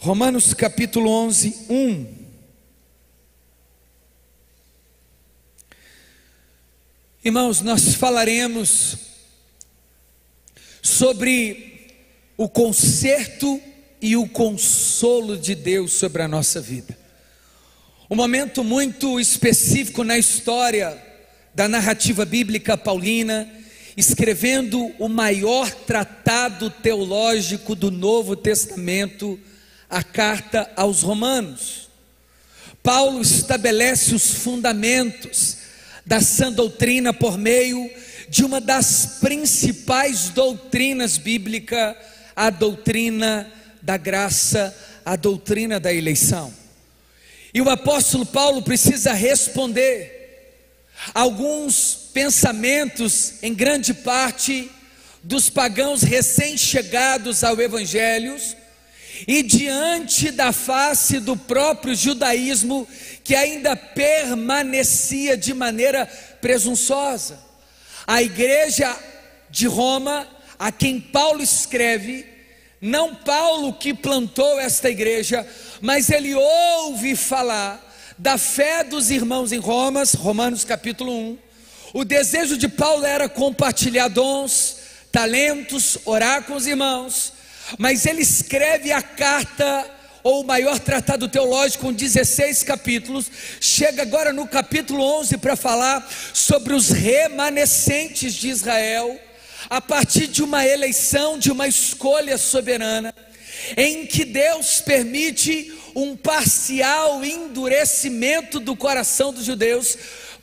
Romanos capítulo 11, 1. Irmãos, nós falaremos sobre o conserto e o consolo de Deus sobre a nossa vida. Um momento muito específico na história da narrativa bíblica paulina, escrevendo o maior tratado teológico do Novo Testamento, a carta aos Romanos. Paulo estabelece os fundamentos da sã doutrina por meio de uma das principais doutrinas bíblicas, a doutrina da graça, a doutrina da eleição. E o apóstolo Paulo precisa responder alguns pensamentos, em grande parte, dos pagãos recém-chegados ao Evangelho, e diante da face do próprio judaísmo, que ainda permanecia de maneira presunçosa. A igreja de Roma, a quem Paulo escreve, não Paulo que plantou esta igreja, mas ele ouve falar da fé dos irmãos em Roma, Romanos capítulo 1. O desejo de Paulo era compartilhar dons, talentos, orar com os irmãos, mas ele escreve a carta, ou o maior tratado teológico, com 16 capítulos, chega agora no capítulo 11 para falar sobre os remanescentes de Israel, a partir de uma eleição, de uma escolha soberana, em que Deus permite um parcial endurecimento do coração dos judeus,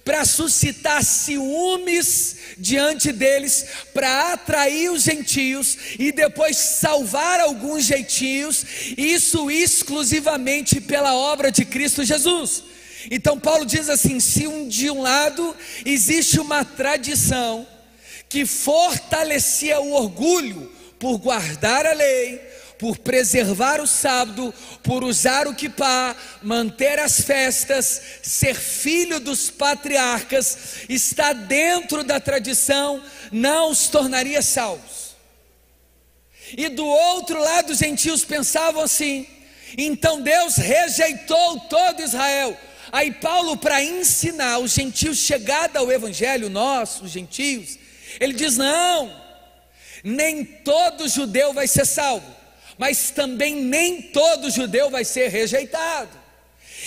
para suscitar ciúmes diante deles, para atrair os gentios e depois salvar alguns gentios, isso exclusivamente pela obra de Cristo Jesus. Então Paulo diz assim: se de um lado existe uma tradição que fortalecia o orgulho por guardar a lei, por preservar o sábado, por usar o quipá, manter as festas, ser filho dos patriarcas, está dentro da tradição, não os tornaria salvos. E do outro lado os gentios pensavam assim: então Deus rejeitou todo Israel. Aí Paulo, para ensinar os gentios chegada ao evangelho, nós, os gentios, ele diz: não, nem todo judeu vai ser salvo, mas também nem todo judeu vai ser rejeitado.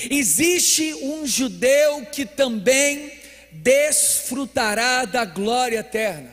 Existe um judeu que também desfrutará da glória eterna,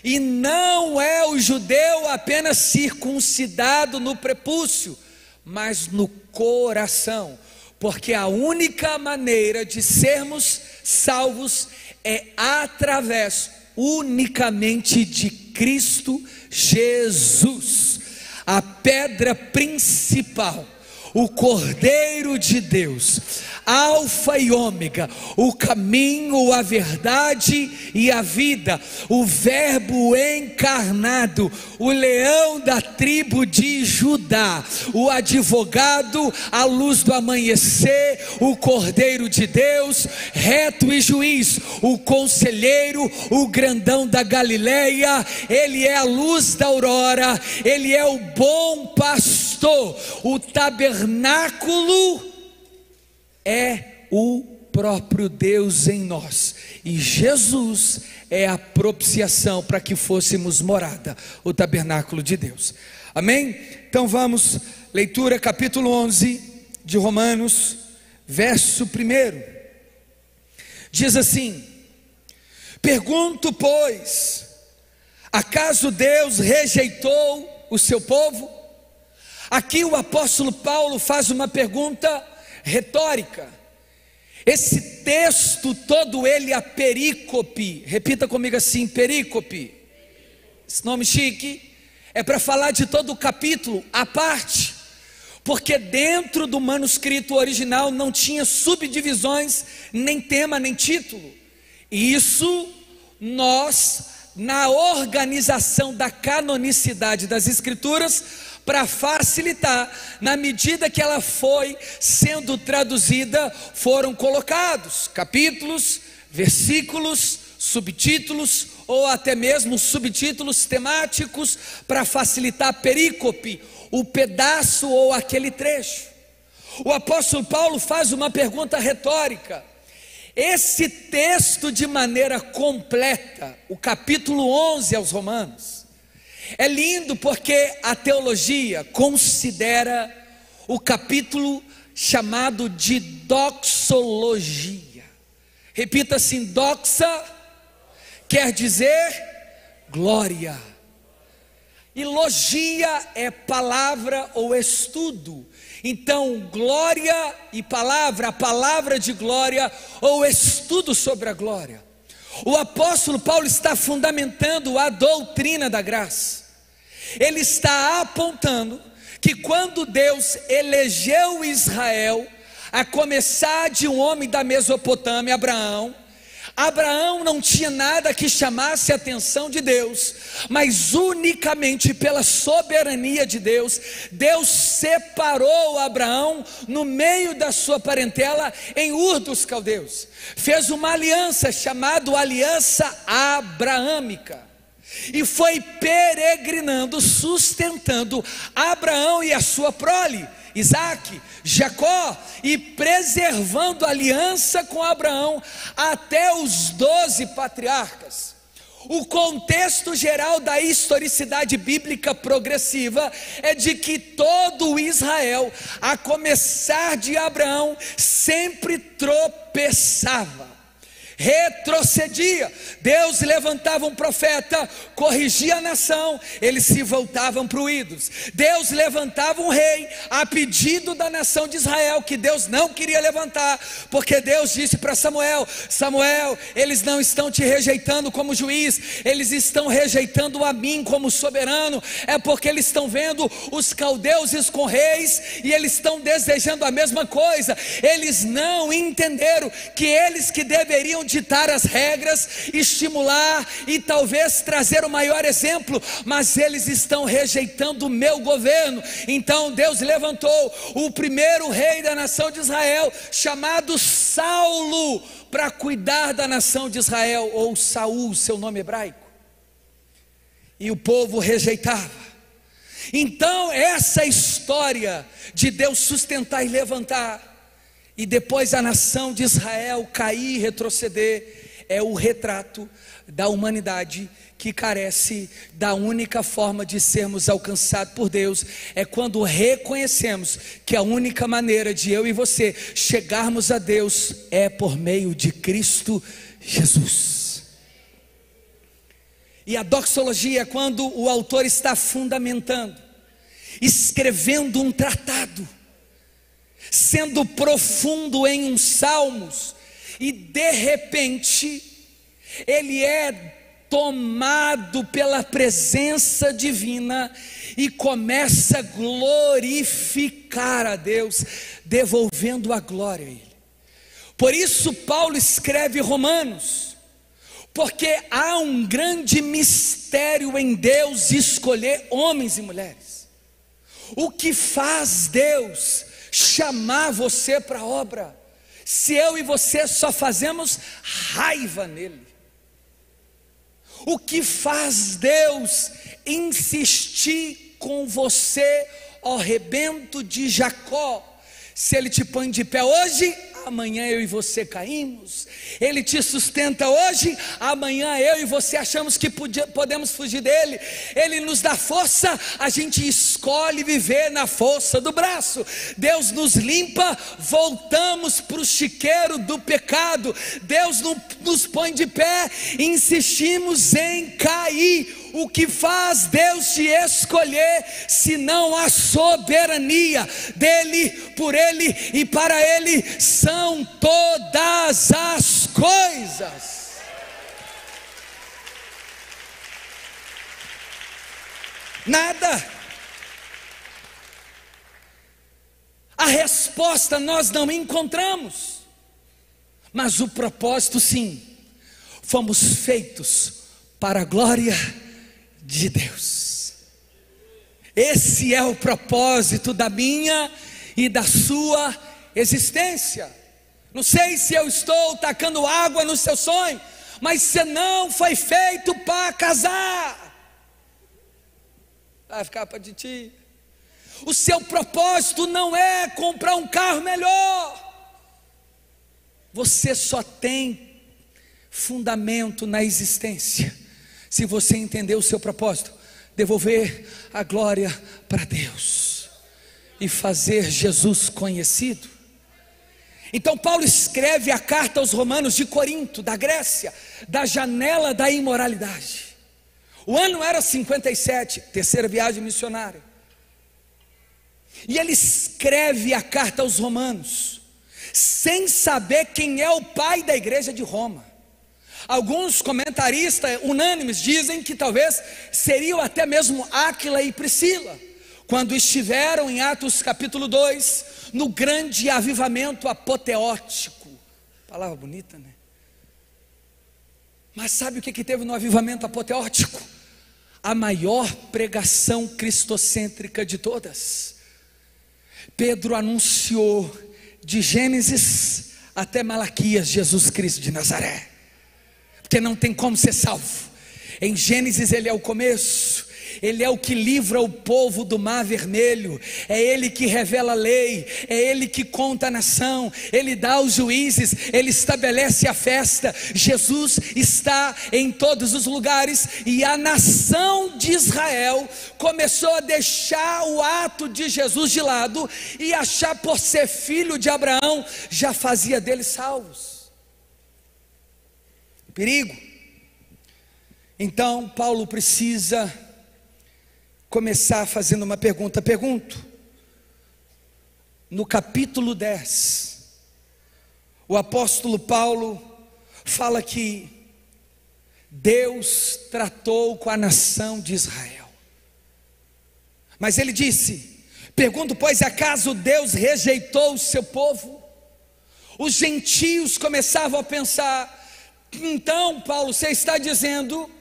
e não é o judeu apenas circuncidado no prepúcio, mas no coração, porque a única maneira de sermos salvos é através unicamente de Cristo Jesus, a pedra principal, o Cordeiro de Deus, Alfa e Ômega, o caminho, a verdade e a vida, o Verbo encarnado, o leão da tribo de Judá, o advogado à luz do amanhecer, o Cordeiro de Deus, reto e juiz, o conselheiro, o grandão da Galileia, ele é a luz da aurora, ele é o bom pastor, o tabernáculo é o próprio Deus em nós, e Jesus é a propiciação para que fôssemos morada, o tabernáculo de Deus. Amém? Então vamos, leitura capítulo 11 de Romanos, verso 1. Diz assim: pergunto, pois, acaso Deus rejeitou o seu povo? Aqui o apóstolo Paulo faz uma pergunta retórica. Esse texto todo ele, a perícope, repita comigo assim: perícope, esse nome chique, é para falar de todo o capítulo à parte, porque dentro do manuscrito original não tinha subdivisões, nem tema, nem título. E isso nós, na organização da canonicidade das escrituras, para facilitar, na medida que ela foi sendo traduzida, foram colocados capítulos, versículos, subtítulos, ou até mesmo subtítulos temáticos, para facilitar a perícope, o pedaço ou aquele trecho. O apóstolo Paulo faz uma pergunta retórica. Esse texto, de maneira completa, o capítulo 11 aos Romanos, é lindo porque a teologia considera o capítulo chamado de doxologia. Repita assim: doxa quer dizer glória. E logia é palavra ou estudo. Então, glória e palavra, a palavra de glória ou estudo sobre a glória. O apóstolo Paulo está fundamentando a doutrina da graça. Ele está apontando que quando Deus elegeu Israel, a começar de um homem da Mesopotâmia, Abraão não tinha nada que chamasse a atenção de Deus, mas unicamente pela soberania de Deus, Deus separou Abraão no meio da sua parentela em Ur dos Caldeus, fez uma aliança chamada aliança abraâmica, e foi peregrinando, sustentando Abraão e a sua prole, Isaac, Jacó, e preservando a aliança com Abraão até os 12 patriarcas. O contexto geral da historicidade bíblica progressiva é de que todo Israel, a começar de Abraão, sempre tropeçava, retrocedia. Deus levantava um profeta, corrigia a nação, eles se voltavam para o ídolos. Deus levantava um rei a pedido da nação de Israel, que Deus não queria levantar, porque Deus disse para Samuel: Samuel, eles não estão te rejeitando como juiz, eles estão rejeitando a mim como soberano. É porque eles estão vendo os caldeus com reis e eles estão desejando a mesma coisa. Eles não entenderam que eles que deveriam ditar as regras, estimular e talvez trazer o maior exemplo, mas eles estão rejeitando o meu governo. Então Deus levantou o primeiro rei da nação de Israel, chamado Saulo, para cuidar da nação de Israel, ou Saul, seu nome hebraico, e o povo rejeitava. Então essa história de Deus sustentar e levantar, e depois a nação de Israel cair e retroceder, é o retrato da humanidade que carece da única forma de sermos alcançados por Deus. É quando reconhecemos que a única maneira de eu e você chegarmos a Deus é por meio de Cristo Jesus. E a doxologia é quando o autor está fundamentando, escrevendo um tratado, sendo profundo em uns salmos, e de repente ele é tomado pela presença divina e começa a glorificar a Deus, devolvendo a glória a Ele. Por isso Paulo escreve Romanos, porque há um grande mistério em Deus escolher homens e mulheres. O que faz Deus chamar você para a obra, se eu e você só fazemos raiva nele? O que faz Deus insistir com você, ó rebento de Jacó? Se ele te põe de pé hoje, amanhã eu e você caímos. Ele te sustenta hoje, amanhã eu e você achamos que podemos fugir dele. Ele nos dá força, a gente escolhe viver na força do braço. Deus nos limpa, voltamos para o chiqueiro do pecado. Deus nos põe de pé, insistimos em cair. O que faz Deus te escolher, senão a soberania dele, por ele e para ele, são todas as coisas. Nada. A resposta nós não encontramos, mas o propósito sim. Fomos feitos para a glória de Deus. Esse é o propósito da minha e da sua existência. Não sei se eu estou tacando água no seu sonho, mas você não foi feito para casar, vai ficar para de ti. O seu propósito não é comprar um carro melhor. Você só tem fundamento na existência se você entender o seu propósito: devolver a glória para Deus e fazer Jesus conhecido. Então Paulo escreve a carta aos Romanos de Corinto, da Grécia, da janela da imoralidade. O ano era 57, terceira viagem missionária. E ele escreve a carta aos Romanos sem saber quem é o pai da igreja de Roma. Alguns comentaristas unânimes dizem que talvez seriam até mesmo Áquila e Priscila, quando estiveram em Atos capítulo 2, no grande avivamento apoteótico. Palavra bonita, né? Mas sabe o que teve no avivamento apoteótico? A maior pregação cristocêntrica de todas. Pedro anunciou de Gênesis até Malaquias Jesus Cristo de Nazaré, porque não tem como ser salvo. Em Gênesis ele é o começo, ele é o que livra o povo do mar vermelho, é ele que revela a lei, é ele que conta a nação, ele dá os juízes, ele estabelece a festa. Jesus está em todos os lugares, e a nação de Israel começou a deixar o ato de Jesus de lado e achar, por ser filho de Abraão, já fazia deles salvos. Perigo. Então Paulo precisa começar fazendo uma pergunta. Pergunto: no capítulo 10, o apóstolo Paulo fala que Deus tratou com a nação de Israel, mas ele disse: pergunto, pois, acaso Deus rejeitou o seu povo? Os gentios começavam a pensar: então, Paulo, você está dizendo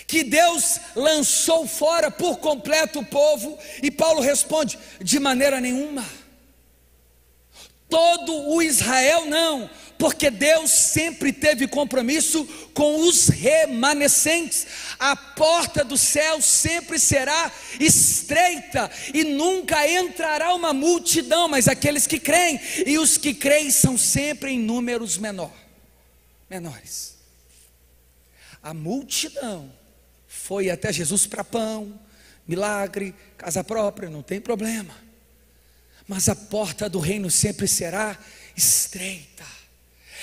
que Deus lançou fora por completo o povo? E Paulo responde: de maneira nenhuma. Todo o Israel não, porque Deus sempre teve compromisso com os remanescentes. A porta do céu sempre será estreita e nunca entrará uma multidão, mas aqueles que creem, e os que creem são sempre em números menores. A multidão foi até Jesus para pão, milagre, casa própria, não tem problema, mas a porta do reino sempre será estreita.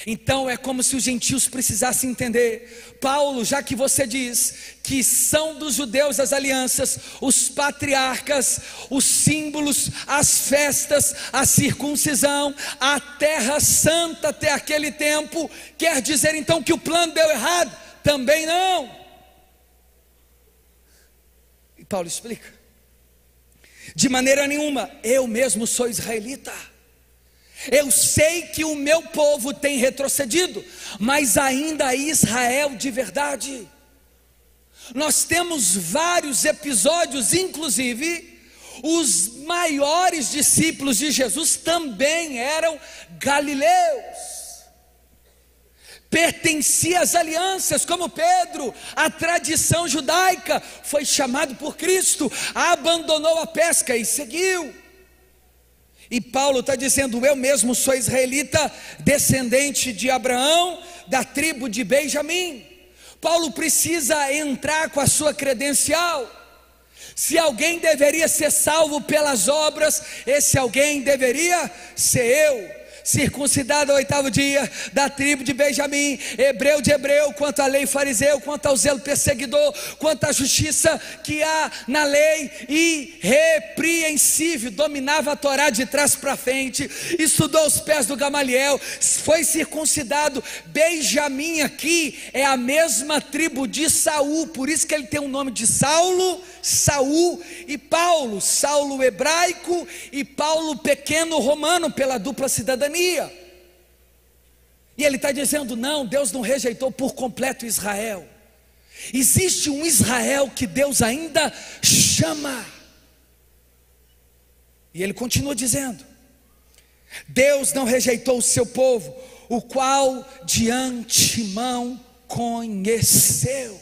Então é como se os gentios precisassem entender: Paulo, já que você diz que são dos judeus as alianças, os patriarcas, os símbolos, as festas, a circuncisão, a terra santa até aquele tempo, quer dizer então que o plano deu errado? Também não. E Paulo explica: de maneira nenhuma, eu mesmo sou israelita. Eu sei que o meu povo tem retrocedido, mas ainda é Israel de verdade. Nós temos vários episódios, inclusive os maiores discípulos de Jesus também eram galileus, pertencia às alianças, como Pedro. A tradição judaica, foi chamado por Cristo, abandonou a pesca e seguiu. E Paulo está dizendo: eu mesmo sou israelita, descendente de Abraão, da tribo de Benjamim. Paulo precisa entrar com a sua credencial. Se alguém deveria ser salvo pelas obras, esse alguém deveria ser eu. Circuncidado ao 8º dia, da tribo de Benjamim, hebreu de hebreu, quanto à lei, fariseu, quanto ao zelo perseguidor, quanto à justiça que há na lei, irrepreensível. Dominava a Torá de trás para frente, estudou os pés do Gamaliel, foi circuncidado. Benjamim aqui é a mesma tribo de Saul, por isso que ele tem o nome de Saulo, Saul e Paulo. Saulo hebraico e Paulo pequeno romano, pela dupla cidadania. E ele está dizendo: não, Deus não rejeitou por completo Israel. Existe um Israel que Deus ainda chama. E ele continua dizendo: Deus não rejeitou o seu povo, o qual de antemão conheceu.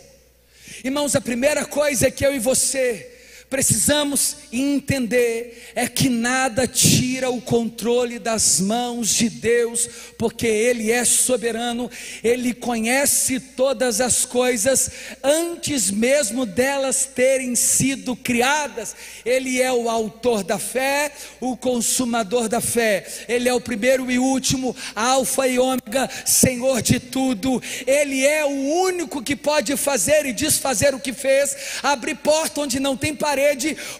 Irmãos, a primeira coisa que eu e você precisamos entender é que nada tira o controle das mãos de Deus, porque Ele é soberano, Ele conhece todas as coisas antes mesmo delas terem sido criadas. Ele é o autor da fé, o consumador da fé, Ele é o primeiro e último, alfa e ômega, Senhor de tudo. Ele é o único que pode fazer e desfazer o que fez, abrir porta onde não tem parede.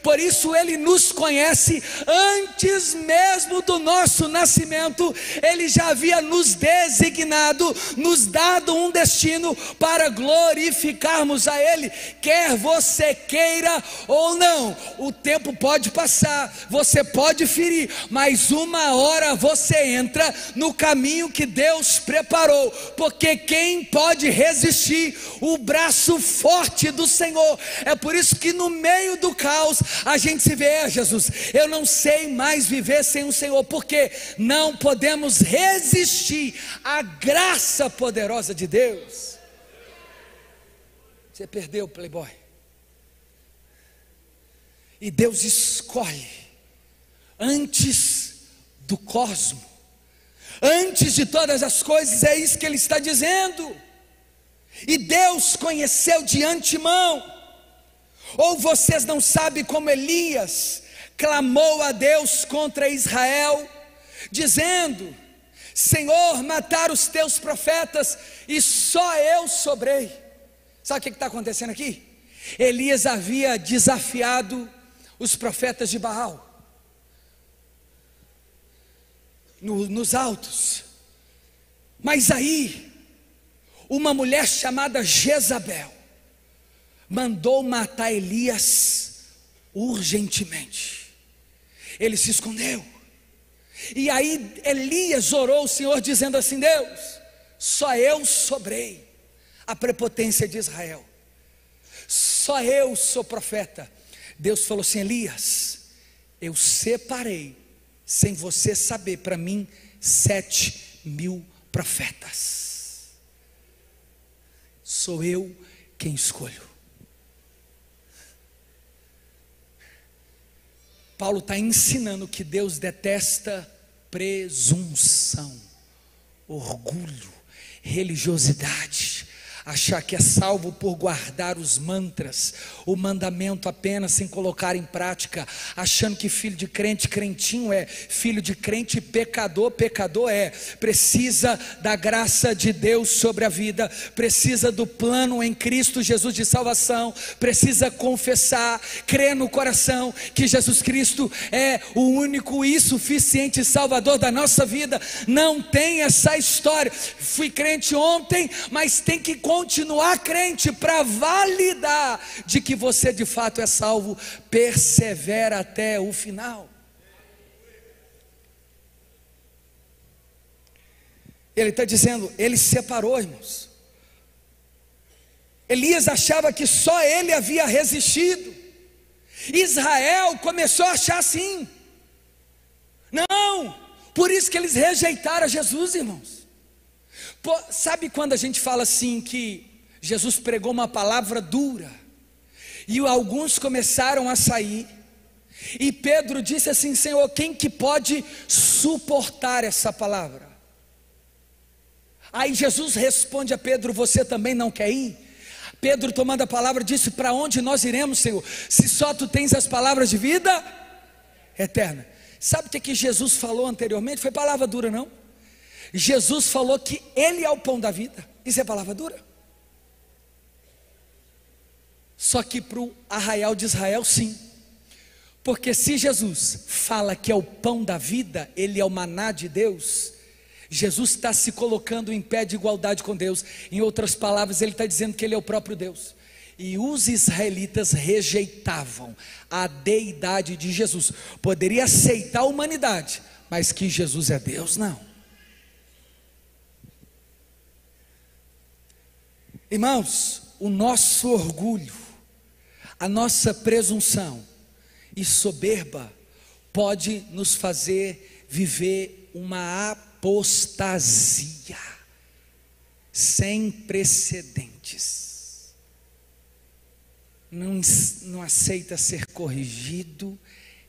Por isso Ele nos conhece antes mesmo do nosso nascimento. Ele já havia nos designado, nos dado um destino para glorificarmos a Ele, quer você queira ou não. O tempo pode passar, você pode ferir, mas uma hora você entra no caminho que Deus preparou, porque quem pode resistir o braço forte do Senhor? É por isso que no meio do caos a gente se vê: Jesus, eu não sei mais viver sem o Senhor, porque não podemos resistir à graça poderosa de Deus. Você perdeu, playboy. E Deus escolhe antes do cosmo, antes de todas as coisas, é isso que Ele está dizendo. E Deus conheceu de antemão. Ou vocês não sabem como Elias clamou a Deus contra Israel, dizendo: Senhor, mataram os teus profetas e só eu sobrei. Sabe o que está acontecendo aqui? Elias havia desafiado os profetas de Baal nos altos, mas aí uma mulher chamada Jezabel mandou matar Elias urgentemente. Ele se escondeu, e aí Elias orou ao Senhor dizendo assim: Deus, só eu sobrei a prepotência de Israel, só eu sou profeta. Deus falou assim: Elias, eu separei, sem você saber, para mim 7.000 profetas. Sou eu quem escolho. Paulo está ensinando que Deus detesta presunção, orgulho, religiosidade, achar que é salvo por guardar os mantras, o mandamento apenas, sem colocar em prática, achando que filho de crente, crentinho é, filho de crente, pecador, pecador é. Precisa da graça de Deus sobre a vida, precisa do plano em Cristo Jesus de salvação, precisa confessar, crer no coração que Jesus Cristo é o único e suficiente Salvador da nossa vida. Não tem essa história: fui crente ontem, mas tem que continuar crente para validar de que você de fato é salvo. Persevera até o final. Ele está dizendo, ele separou, irmãos. Elias achava que só ele havia resistido. Israel começou a achar assim. Não, por isso que eles rejeitaram Jesus, irmãos. Sabe quando a gente fala assim que Jesus pregou uma palavra dura e alguns começaram a sair, e Pedro disse assim: Senhor, quem que pode suportar essa palavra? Aí Jesus responde a Pedro: você também não quer ir? Pedro, tomando a palavra, disse: para onde nós iremos, Senhor, se só tu tens as palavras de vida eterna? Sabe o que Jesus falou anteriormente? Foi palavra dura, não? Jesus falou que Ele é o pão da vida. Isso é palavra dura? Só que para o arraial de Israel, sim. Porque se Jesus fala que é o pão da vida, Ele é o maná de Deus, Jesus está se colocando em pé de igualdade com Deus. Em outras palavras, Ele está dizendo que Ele é o próprio Deus. E os israelitas rejeitavam a deidade de Jesus. Poderia aceitar a humanidade, mas que Jesus é Deus, não. Irmãos, o nosso orgulho, a nossa presunção e soberba pode nos fazer viver uma apostasia sem precedentes. não aceita ser corrigido,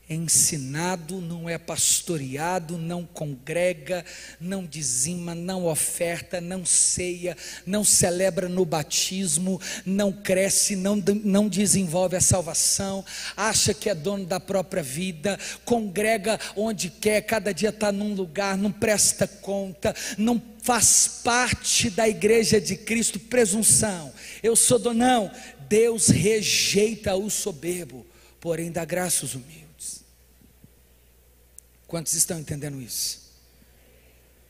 ensinado, não é pastoreado, não congrega, não dizima, não oferta, não ceia, não celebra no batismo, não cresce, não desenvolve a salvação, acha que é dono da própria vida, congrega onde quer, cada dia está num lugar, não presta conta, não faz parte da igreja de Cristo, presunção, eu sou dono, não. Deus rejeita o soberbo, porém dá graça aos humildes. Quantos estão entendendo isso?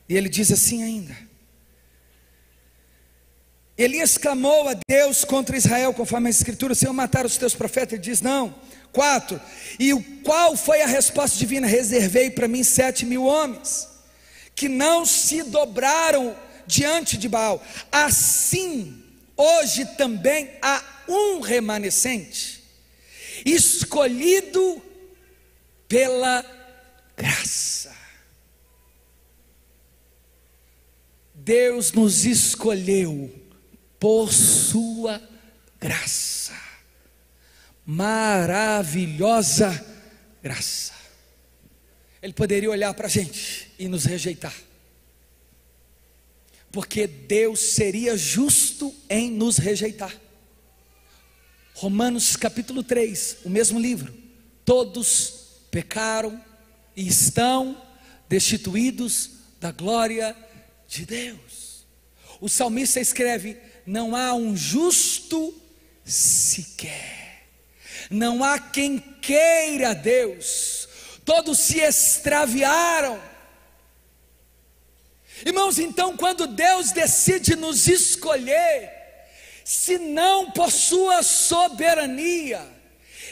E ele diz assim ainda: Elias clamou a Deus contra Israel, conforme a escritura: Senhor, mataram os teus profetas. Ele diz não. 4, e qual foi a resposta divina? Reservei para mim 7.000 homens, que não se dobraram diante de Baal. Assim, hoje também há um remanescente, escolhido pela graça. Deus nos escolheu por sua graça, maravilhosa graça. Ele poderia olhar para a gente e nos rejeitar, porque Deus seria justo em nos rejeitar. Romanos capítulo 3, o mesmo livro: todos pecaram e estão destituídos da glória de Deus. O salmista escreve: não há um justo sequer, não há quem queira Deus, todos se extraviaram. Irmãos, então quando Deus decide nos escolher, se não por sua soberania,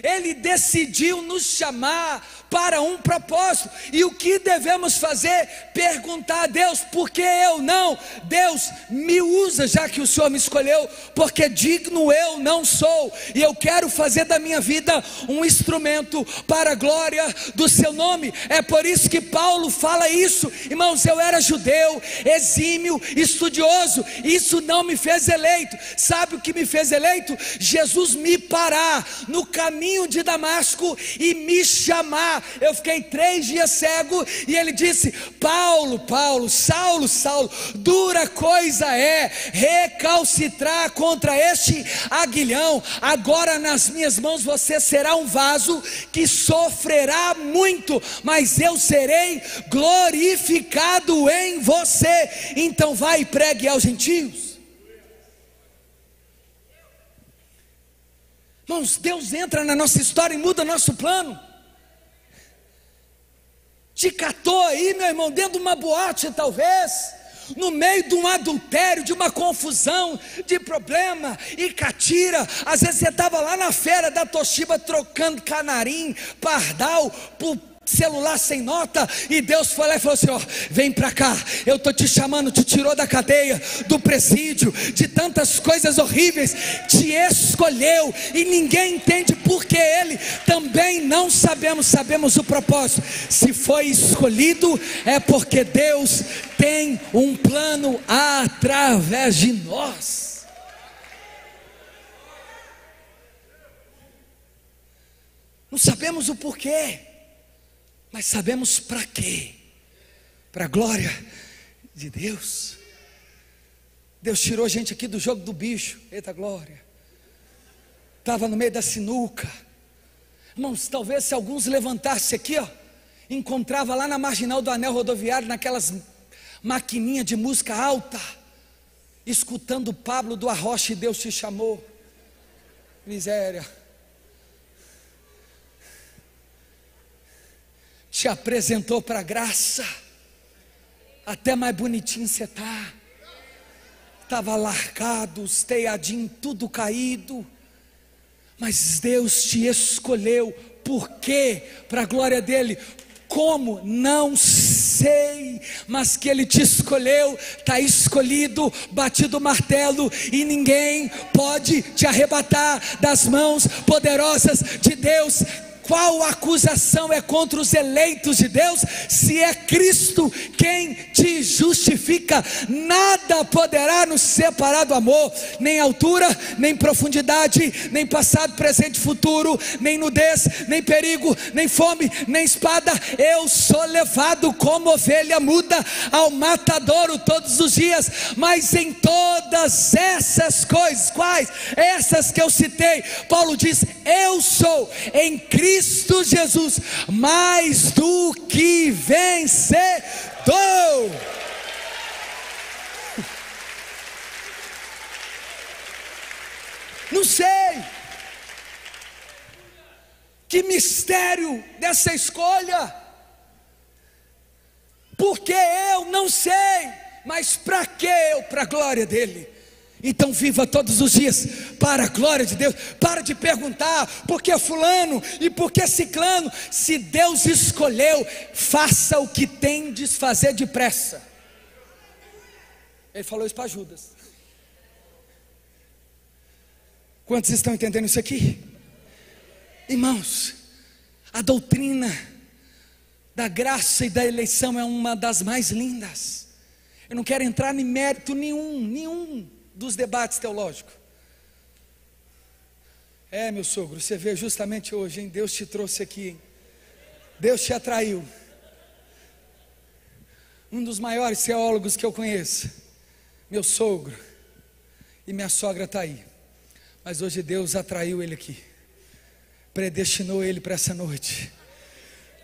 Ele decidiu nos chamar para um propósito. E o que devemos fazer? Perguntar a Deus: por que eu não? Deus, me usa, já que o Senhor me escolheu, porque digno eu não sou, e eu quero fazer da minha vida um instrumento para a glória do seu nome. É por isso que Paulo fala isso. Irmãos, eu era judeu, exímio, estudioso, isso não me fez eleito. Sabe o que me fez eleito? Jesus me parar no caminho de Damasco e me chamar. Eu fiquei 3 dias cego, e ele disse: Paulo, Paulo, Saulo, Saulo, dura coisa é recalcitrar contra este aguilhão. Agora nas minhas mãos você será um vaso que sofrerá muito, mas eu serei glorificado em você. Então vai e pregue aos gentios. Irmãos, Deus entra na nossa história e muda nosso plano. Te catou aí, meu irmão, dentro de uma boate talvez, no meio de um adultério, de uma confusão, de problema e catira. Às vezes você estava lá na feira da Toshiba trocando canarim, pardal, por celular sem nota, e Deus foi lá e falou assim: ó, vem pra cá, eu estou te chamando, te tirou da cadeia, do presídio, de tantas coisas horríveis, te escolheu, e ninguém entende porque Ele, também não sabemos o propósito. Se foi escolhido, é porque Deus tem um plano através de nós. Não sabemos o porquê, mas sabemos para quê? Para a glória de Deus. Deus tirou a gente aqui do jogo do bicho, eita glória. Estava no meio da sinuca. Irmãos, talvez se alguns levantassem aqui, ó, encontrava lá na marginal do anel rodoviário, naquelas maquininhas de música alta, escutando o Pablo do Arrocha, e Deus te chamou. Miséria. Te apresentou para a graça. Até mais bonitinho você está. Estava largado, os teiadinhos tudo caído, mas Deus te escolheu. Por quê? Para a glória dele. Como? Não sei, mas que Ele te escolheu, está escolhido, batido o martelo, e ninguém pode te arrebatar das mãos poderosas de Deus. Qual acusação é contra os eleitos de Deus? Se é Cristo quem te justifica, nada poderá nos separar do amor, nem altura, nem profundidade, nem passado, presente, futuro, nem nudez, nem perigo, nem fome, nem espada. Eu sou levado como ovelha muda ao matadouro todos os dias, mas em todas essas coisas, quais? Essas que eu citei, Paulo diz: eu sou em Cristo Jesus mais do que vencedor. Não sei que mistério dessa escolha, porque eu não sei, mas para que eu? Para a glória dele. Então viva todos os dias para a glória de Deus. Para de perguntar por que fulano e por que ciclano. Se Deus escolheu, faça o que tem de fazer depressa. Ele falou isso para Judas. Quantos estão entendendo isso aqui? Irmãos, a doutrina da graça e da eleição é uma das mais lindas. Eu não quero entrar em mérito nenhum dos debates teológicos. Meu sogro, você veio justamente hoje, hein? Deus te trouxe aqui, hein? Deus te atraiu. Um dos maiores teólogos que eu conheço, meu sogro, e minha sogra está aí. Mas hoje Deus atraiu ele aqui, predestinou ele para essa noite.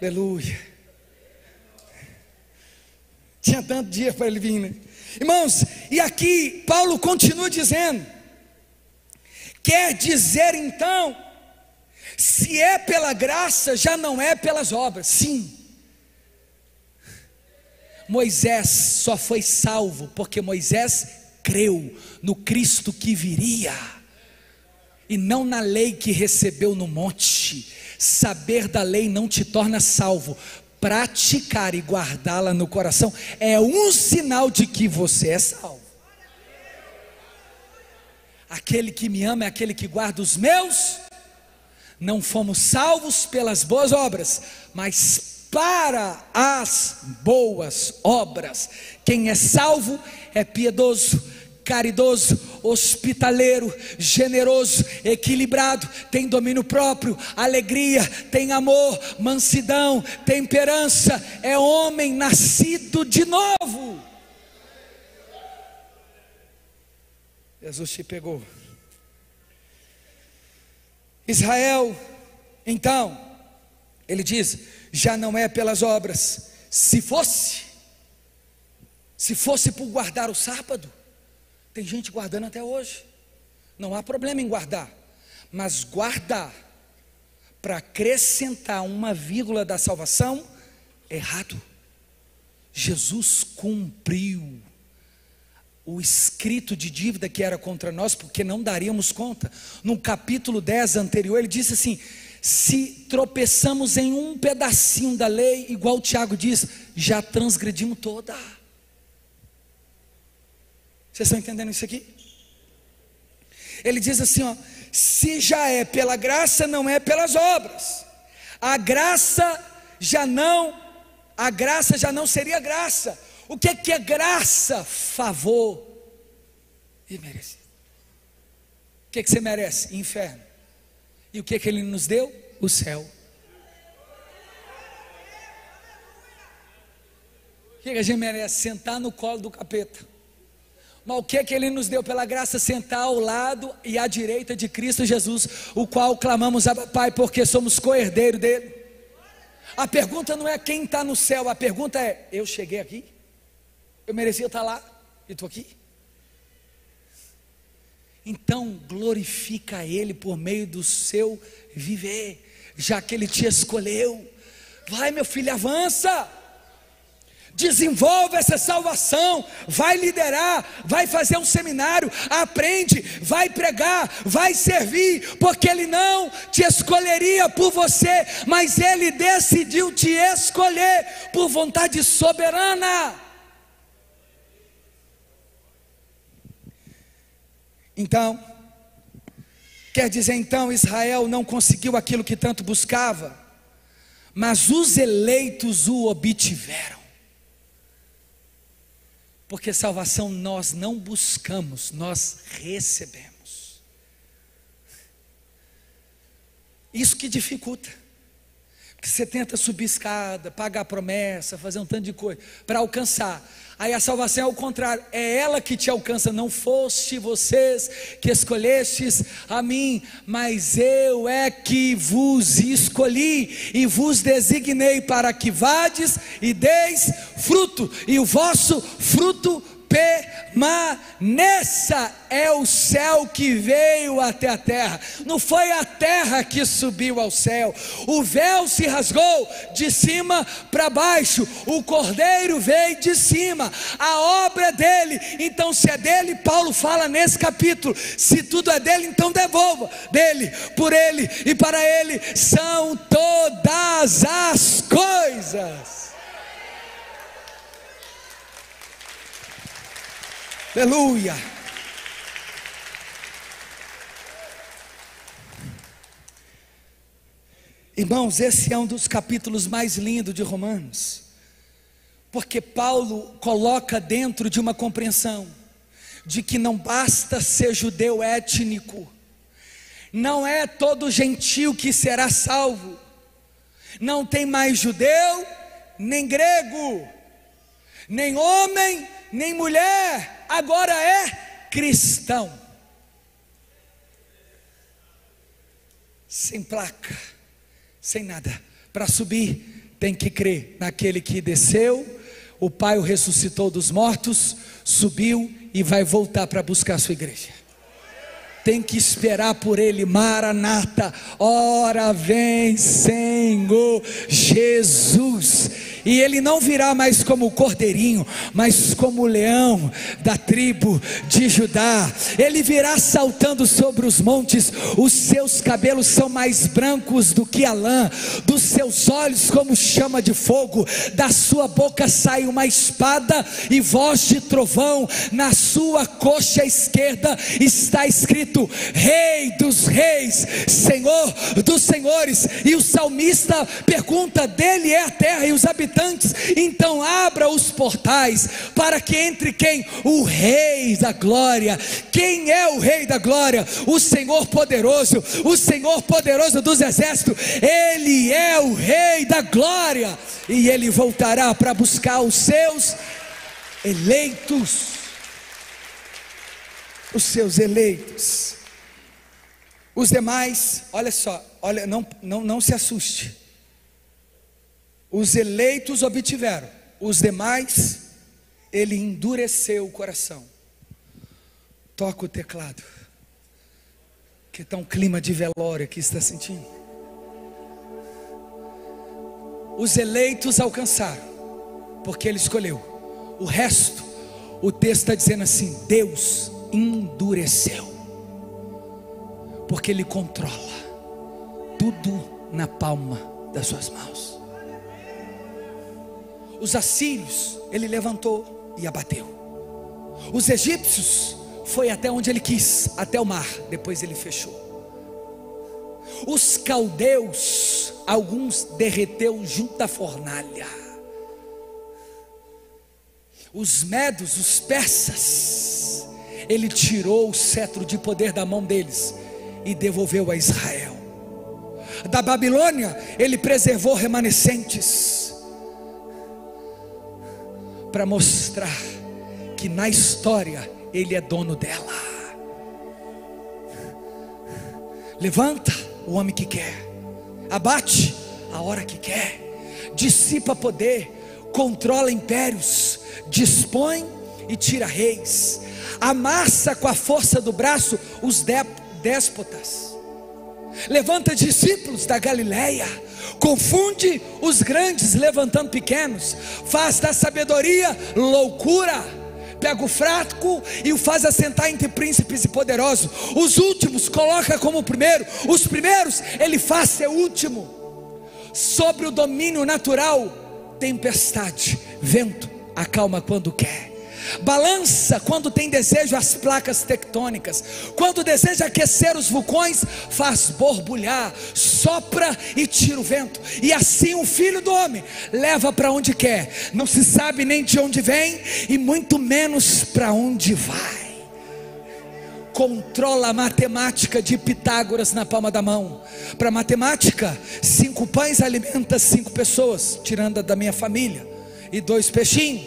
Aleluia. Tinha tanto dia para ele vir, né? Irmãos, e aqui Paulo continua dizendo: quer dizer então, se é pela graça, já não é pelas obras. Sim, Moisés só foi salvo porque Moisés creu no Cristo que viria, e não na lei que recebeu no monte. Saber da lei não te torna salvo, praticar e guardá-la no coração é um sinal de que você é salvo. Aquele que me ama é aquele que guarda os meus. Não fomos salvos pelas boas obras, mas para as boas obras. Quem é salvo é piedoso, caridoso, hospitaleiro, generoso, equilibrado, tem domínio próprio, alegria, tem amor, mansidão, temperança, é homem nascido de novo. Jesus te pegou. Israel, então, ele diz, já não é pelas obras. Se fosse por guardar o sábado, tem gente guardando até hoje, não há problema em guardar, mas guardar para acrescentar uma vírgula da salvação, errado. Jesus cumpriu o escrito de dívida que era contra nós, porque não daríamos conta. No capítulo 10 anterior, ele disse assim: se tropeçamos em um pedacinho da lei, igual o Tiago diz, já transgredimos toda. Vocês estão entendendo isso aqui? Ele diz assim, ó: se já é pela graça, não é pelas obras. A graça já não seria graça. O que é graça? Favor e merecido. O que você merece? Inferno. E o que ele nos deu? O céu. O que a gente merece? Sentar no colo do capeta. Mas o que ele nos deu pela graça? Sentar ao lado e à direita de Cristo Jesus, o qual clamamos a Pai, porque somos co-herdeiro dele. A pergunta não é quem está no céu, a pergunta é: eu cheguei aqui? Eu merecia estar lá e estou aqui? Então glorifica a Ele por meio do seu viver, já que Ele te escolheu. Vai, meu filho, avança, desenvolve essa salvação, vai liderar, vai fazer um seminário, aprende, vai pregar, vai servir, porque Ele não te escolheria por você, mas Ele decidiu te escolher por vontade soberana. Então, Quer dizer então, Israel não conseguiu aquilo que tanto buscava, mas os eleitos o obtiveram. Porque salvação nós não buscamos, nós recebemos. Isso que dificulta. Porque você tenta subir escada, pagar promessa, fazer um tanto de coisa para alcançar. Aí a salvação é o contrário, é ela que te alcança. Não foste vocês que escolhestes a mim, mas eu é que vos escolhi e vos designei para que vades e deis fruto, e o vosso fruto permaneça. É o céu que veio até a terra, não foi a terra que subiu ao céu. O véu se rasgou de cima para baixo, o cordeiro veio de cima, a obra é dele. Então se é dele, Paulo fala nesse capítulo, se tudo é dele, então devolva. Dele, por ele e para ele são todas as coisas. Aleluia. Irmãos, esse é um dos capítulos mais lindos de Romanos, porque Paulo coloca dentro de uma compreensão de que não basta ser judeu étnico, não é todo gentil que será salvo, não tem mais judeu, nem grego, nem homem, nem mulher, agora é cristão, sem placa, sem nada. Para subir tem que crer naquele que desceu, o Pai o ressuscitou dos mortos, subiu e vai voltar para buscar a sua igreja. Tem que esperar por ele. Maranata, ora vem Senhor Jesus. E ele não virá mais como o cordeirinho, mas como o leão da tribo de Judá. Ele virá saltando sobre os montes, os seus cabelos são mais brancos do que a lã, dos seus olhos como chama de fogo, da sua boca sai uma espada e voz de trovão, na sua coxa esquerda está escrito Rei dos reis, Senhor dos senhores. E o salmista pergunta, dele é a terra e os habitantes, então abra os portais, para que entre quem? O Rei da glória. Quem é o Rei da glória? O Senhor poderoso, o Senhor poderoso dos exércitos. Ele é o Rei da glória, e ele voltará para buscar os seus eleitos. Os seus eleitos. Os demais, olha só, olha, não se assuste. Os eleitos obtiveram, os demais, ele endureceu o coração. Toca o teclado, que está um clima de velório aqui, está sentindo? Os eleitos alcançaram, porque ele escolheu. O resto, o texto está dizendo assim, Deus endureceu, porque ele controla tudo na palma das suas mãos. Os assírios ele levantou e abateu. Os egípcios foi até onde ele quis, até o mar, depois ele fechou. Os caldeus, alguns derreteu junto da fornalha. Os medos, os persas, ele tirou o cetro de poder da mão deles e devolveu a Israel. Da Babilônia ele preservou remanescentes, para mostrar que na história ele é dono dela. Levanta o homem que quer, abate a hora que quer, dissipa poder, controla impérios, dispõe e tira reis, amassa com a força do braço os déspotas, levanta discípulos da Galileia, confunde os grandes levantando pequenos, faz da sabedoria loucura, pega o fraco e o faz assentar entre príncipes e poderosos, os últimos coloca como primeiro, os primeiros ele faz ser último. Sobre o domínio natural, tempestade, vento acalma quando quer, Balança quando tem desejo as placas tectônicas. Quando deseja aquecer os vulcões, faz borbulhar, sopra e tira o vento. E assim o Filho do Homem leva para onde quer. Não se sabe nem de onde vem e muito menos para onde vai. Controla a matemática de Pitágoras na palma da mão. Para matemática, 5 pães alimenta 5 pessoas, tirando a da minha família, e 2 peixinhos.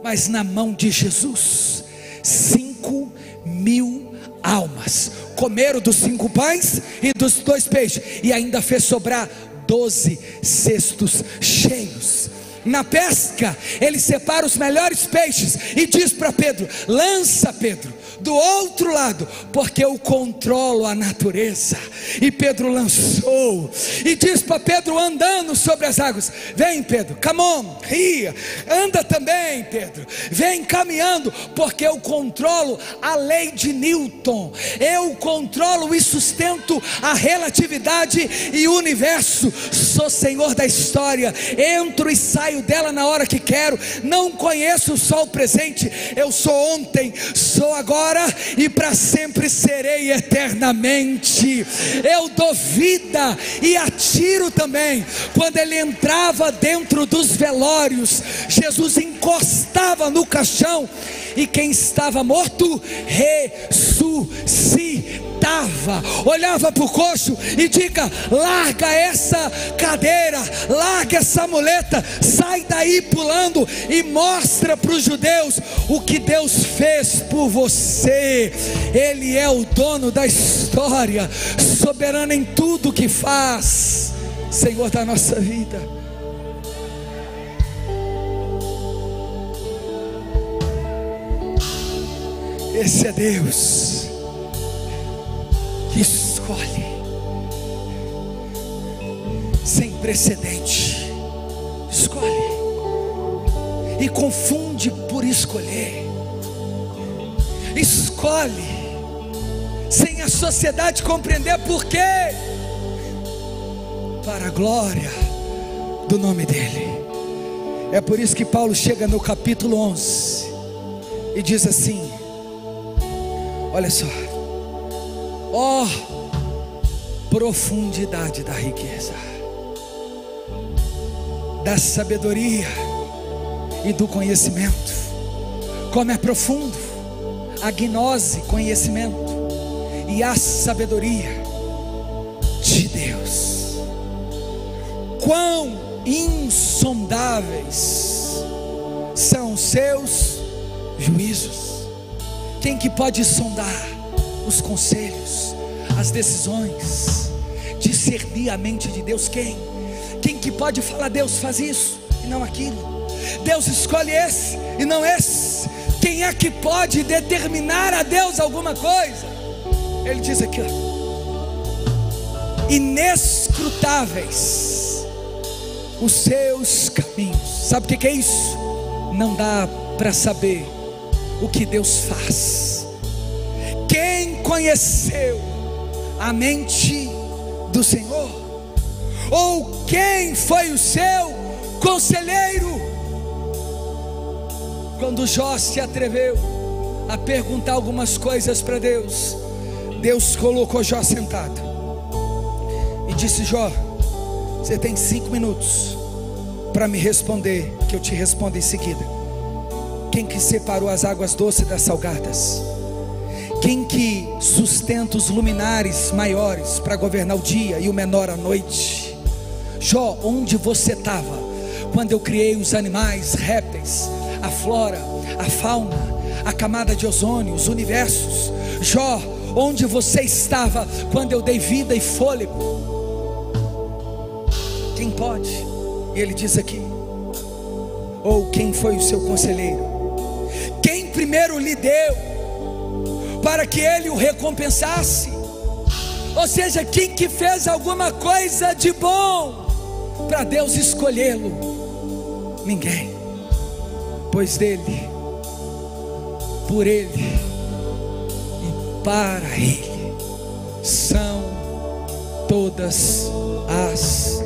Mas na mão de Jesus, 5.000 almas comeram dos 5 pães e dos 2 peixes, e ainda fez sobrar 12 cestos cheios. Na pesca, ele separa os melhores peixes e diz para Pedro: lança, Pedro, do outro lado, porque eu controlo a natureza. E Pedro lançou, e diz para Pedro, andando sobre as águas: vem, Pedro, come on, ria, anda também, Pedro, vem caminhando, porque eu controlo a lei de Newton, eu controlo e sustento a relatividade e o universo. Sou Senhor da história, entro e saio dela na hora que quero, não conheço só o presente, eu sou ontem, sou agora e para sempre serei eternamente. Eu dou vida e atiro também. Quando ele entrava dentro dos velórios, Jesus encostava no caixão, e quem estava morto ressuscitava. Olhava para o coxo e diga: larga essa cadeira, larga essa muleta, sai daí pulando e mostra para os judeus o que Deus fez por você. Ele é o dono da história, soberano em tudo que faz, Senhor da nossa vida. Esse é Deus que escolhe sem precedente, escolhe e confunde por escolher, escolhe sem a sociedade compreender por quê, para a glória do nome dele. É por isso que Paulo chega no capítulo 11 e diz assim: olha só, ó profundidade da riqueza, da sabedoria e do conhecimento. Como é profundo a gnose, conhecimento, e a sabedoria de Deus. Quão insondáveis são seus juízos. Quem que pode sondar os conselhos, as decisões, discernir a mente de Deus? Quem que pode falar: Deus faz isso e não aquilo, Deus escolhe esse e não esse? Quem é que pode determinar a Deus alguma coisa? Ele diz aqui, ó: inescrutáveis os seus caminhos. Sabe o que é isso? Não dá para saber o que Deus faz. Quem conheceu a mente do Senhor? Ou quem foi o seu conselheiro? Quando Jó se atreveu a perguntar algumas coisas para Deus, Deus colocou Jó sentado e disse: Jó, você tem 5 minutos para me responder, que eu te respondo em seguida. Quem que separou as águas doces das salgadas? Quem que sustenta os luminares maiores para governar o dia e o menor à noite? Jó, onde você estava quando eu criei os animais, répteis, a flora, a fauna, a camada de ozônio, os universos? Jó, onde você estava quando eu dei vida e fôlego? Quem pode? E ele diz aqui: ou quem foi o seu conselheiro? Quem primeiro lhe deu para que ele o recompensasse? Ou seja, quem que fez alguma coisa de bom para Deus escolhê-lo? Ninguém. Pois dele, por ele e para ele são todas as